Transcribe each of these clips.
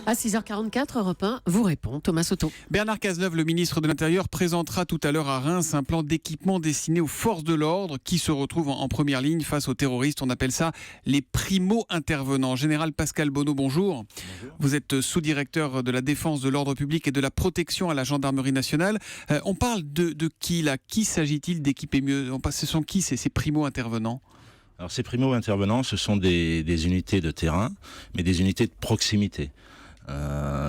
À 6h44, Europe 1 vous répond, Thomas Soto. Bernard Cazeneuve, le ministre de l'Intérieur, présentera tout à l'heure à Reims un plan d'équipement destiné aux forces de l'ordre qui se retrouvent en première ligne face aux terroristes. On appelle ça les primo-intervenants. Général Pascal Bonneau, bonjour. Bonjour. Vous êtes sous-directeur de la défense de l'ordre public et de la protection à la gendarmerie nationale. On parle de qui là? Qui s'agit-il d'équiper mieux? Ce sont qui ces primo-intervenants? Alors ces primo-intervenants, ce sont des unités de terrain, mais des unités de proximité.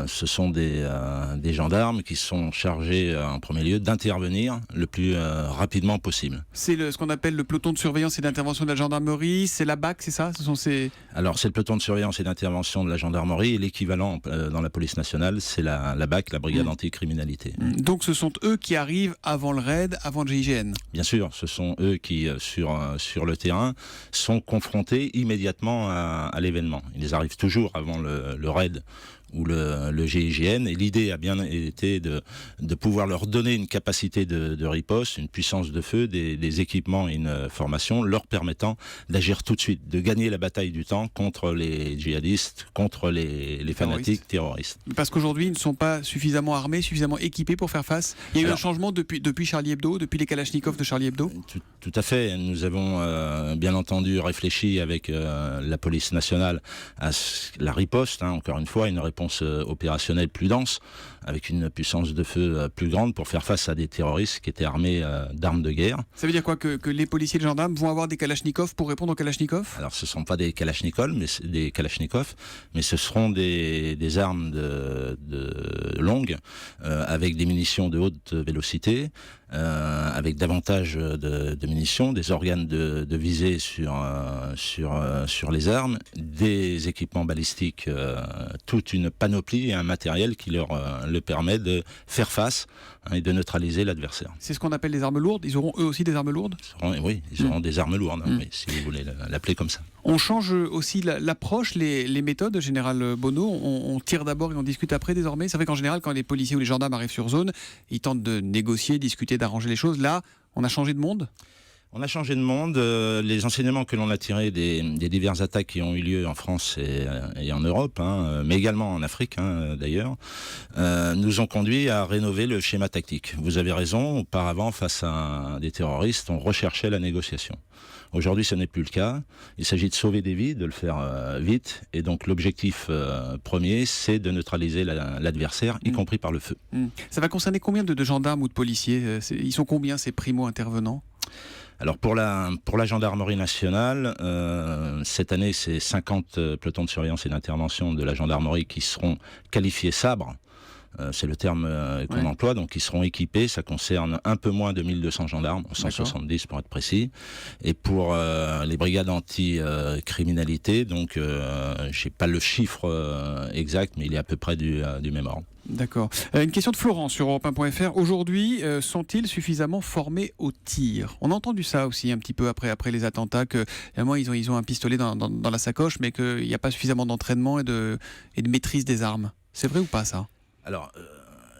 Ce sont des gendarmes qui sont chargés en premier lieu d'intervenir le plus rapidement possible. C'est ce qu'on appelle le peloton de surveillance et d'intervention de la gendarmerie, c'est la BAC, c'est ça? Alors c'est le peloton de surveillance et d'intervention de la gendarmerie, et l'équivalent dans la police nationale, c'est la BAC, la brigade anticriminalité. Donc ce sont eux qui arrivent avant le raid, avant le GIGN? Bien sûr, ce sont eux qui, sur le terrain, sont confrontés immédiatement à l'événement. Ils arrivent toujours avant le raid ou le GIGN, et l'idée a bien été de pouvoir leur donner une capacité de riposte, une puissance de feu, des équipements et une formation leur permettant d'agir tout de suite, de gagner la bataille du temps contre les djihadistes, contre les fanatiques terroristes. Parce qu'aujourd'hui, ils ne sont pas suffisamment armés, suffisamment équipés pour faire face. Il y a eu un changement depuis Charlie Hebdo, depuis les Kalachnikov de Charlie Hebdo? Tout à fait. Nous avons bien entendu réfléchi avec la police nationale à la riposte, encore une fois, une réponse opérationnelle plus dense, avec une puissance de feu plus grande pour faire face à des terroristes qui étaient armés d'armes de guerre. Ça veut dire quoi, que les policiers et les gendarmes vont avoir des Kalachnikov pour répondre aux Kalachnikov? Alors ce ne sont pas des Kalachnikov, mais ce seront des armes de longue, avec des munitions de haute vélocité, avec davantage de munitions, des organes de visée sur les armes, des équipements balistiques, toute une panoplie et un matériel qui leur le permet de faire face et de neutraliser l'adversaire. C'est ce qu'on appelle des armes lourdes? Ils auront eux aussi des armes lourdes? Oui, ils auront des armes lourdes, oui, si vous voulez l'appeler comme ça. On change aussi l'approche, les méthodes, Général Bonneau. On tire d'abord et on discute après désormais. Ça fait qu'en général, quand les policiers ou les gendarmes arrivent sur zone, ils tentent de négocier, discuter, d'arranger les choses. Là, on a changé de monde? On a changé de monde. Les enseignements que l'on a tirés des diverses attaques qui ont eu lieu en France et en Europe, mais également en Afrique d'ailleurs, nous ont conduit à rénover le schéma tactique. Vous avez raison, auparavant, face à des terroristes, on recherchait la négociation. Aujourd'hui, ce n'est plus le cas. Il s'agit de sauver des vies, de le faire vite. Et donc, l'objectif premier, c'est de neutraliser l'adversaire, y compris par le feu. Ça va concerner combien de gendarmes ou de policiers? Ils sont combien, ces primo-intervenants? Alors pour la gendarmerie nationale, cette année, c'est 50 pelotons de surveillance et d'intervention de la gendarmerie qui seront qualifiés sabres. C'est le terme qu'on emploie, donc ils seront équipés. Ça concerne un peu moins de 1200 gendarmes, 170 pour être précis. Et pour les brigades anti-criminalité, donc j'ai pas le chiffre exact, mais il est à peu près du même ordre. D'accord. Une question de Florent sur Europe1.fr. Aujourd'hui, sont-ils suffisamment formés au tir? On a entendu ça aussi un petit peu après les attentats, que ils ont un pistolet dans la sacoche, mais qu'il n'y a pas suffisamment d'entraînement et de maîtrise des armes. C'est vrai ou pas ça? Alors,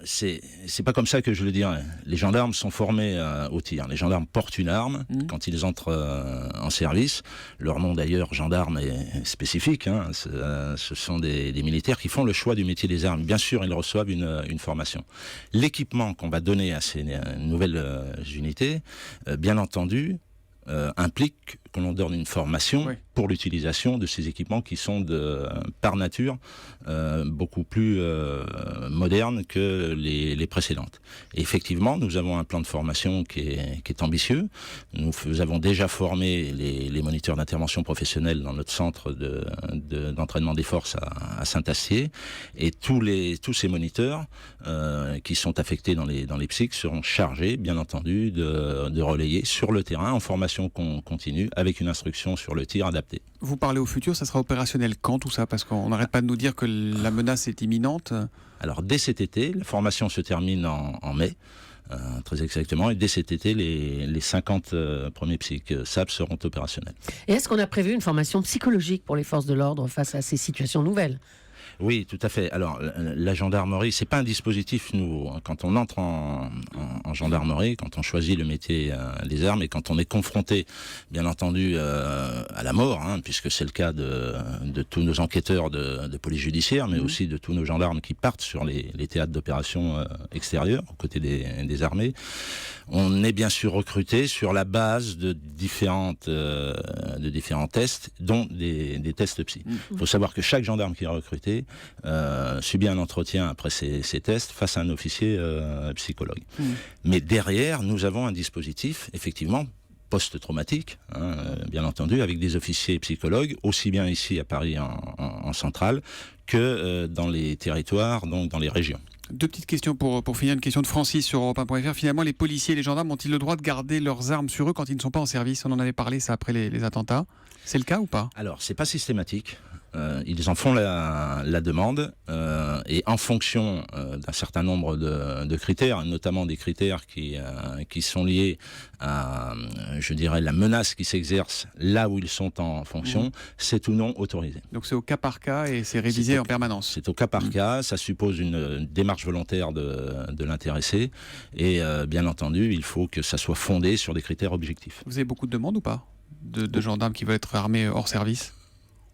c'est pas comme ça que je le dirais. Les gendarmes sont formés au tir. Les gendarmes portent une arme quand ils entrent en service. Leur nom d'ailleurs, gendarme, est spécifique. Ce sont des militaires qui font le choix du métier des armes. Bien sûr, ils reçoivent une formation. L'équipement qu'on va donner à ces nouvelles unités, bien entendu, implique que l'on donne une formation pour l'utilisation de ces équipements qui sont par nature beaucoup plus modernes que les précédentes. Et effectivement, nous avons un plan de formation qui est ambitieux. Nous avons déjà formé les moniteurs d'intervention professionnelle dans notre centre d'entraînement des forces à Saint-Astier, et tous ces moniteurs qui sont affectés dans les PSIC seront chargés, bien entendu, de relayer sur le terrain en formation continue, avec une instruction sur le tir adapté. Vous parlez au futur, ça sera opérationnel quand tout ça? Parce qu'on n'arrête pas de nous dire que la menace est imminente. Alors dès cet été, la formation se termine en mai, très exactement, et dès cet été, les 50 premiers PSIC SAP seront opérationnels. Et est-ce qu'on a prévu une formation psychologique pour les forces de l'ordre face à ces situations nouvelles? Oui, tout à fait. Alors, la gendarmerie, c'est pas un dispositif nouveau. Quand on entre en gendarmerie, quand on choisit le métier des armes et quand on est confronté, bien entendu, à la mort, puisque c'est le cas de tous nos enquêteurs de police judiciaire, mais aussi de tous nos gendarmes qui partent sur les théâtres d'opérations extérieurs, aux côtés des armées. On est bien sûr recruté sur la base de différents tests, dont des tests psy. Il faut savoir que chaque gendarme qui est recruté subit un entretien après ces tests face à un officier psychologue. Mais derrière, nous avons un dispositif, effectivement, post-traumatique, bien entendu, avec des officiers psychologues, aussi bien ici à Paris en centrale, que dans les territoires, donc dans les régions. Deux petites questions pour finir. Une question de Francis sur Europe1.fr. Finalement, les policiers et les gendarmes ont-ils le droit de garder leurs armes sur eux quand ils ne sont pas en service? On en avait parlé, ça, après les attentats. C'est le cas ou pas? Alors, c'est pas systématique. Ils en font la demande et en fonction d'un certain nombre de critères, notamment des critères qui sont liés à, je dirais, la menace qui s'exerce là où ils sont en fonction, c'est ou non autorisé. Donc c'est au cas par cas et c'est révisé en permanence. C'est au cas par cas, ça suppose une démarche volontaire de l'intéressé et bien entendu, il faut que ça soit fondé sur des critères objectifs. Vous avez beaucoup de demandes ou pas de gendarmes qui veulent être armés hors service?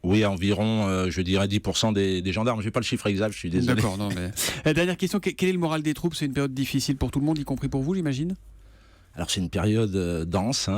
Oui, environ, je dirais 10% des gendarmes. Je n'ai pas le chiffre exact, je suis désolé. D'accord, non mais... Dernière question, quel est le moral des troupes? C'est une période difficile pour tout le monde, y compris pour vous, j'imagine? Alors c'est une période dense,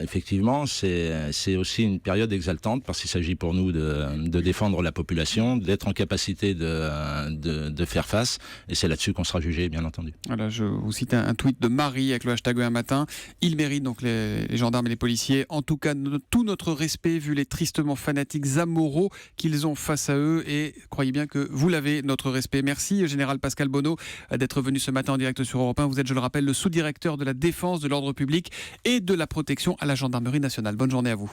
effectivement, c'est aussi une période exaltante parce qu'il s'agit pour nous de défendre la population, d'être en capacité de faire face, et c'est là-dessus qu'on sera jugé, bien entendu. Voilà, je vous cite un tweet de Marie avec le hashtag un matin. Ils méritent donc les gendarmes et les policiers, en tout cas tout notre respect vu les tristement fanatiques amoraux qu'ils ont face à eux, et croyez bien que vous l'avez, notre respect. Merci Général Pascal Bonneau d'être venu ce matin en direct sur Europe 1. Vous êtes, je le rappelle, le sous-directeur de la défense de l'ordre public et de la protection à la gendarmerie nationale. Bonne journée à vous.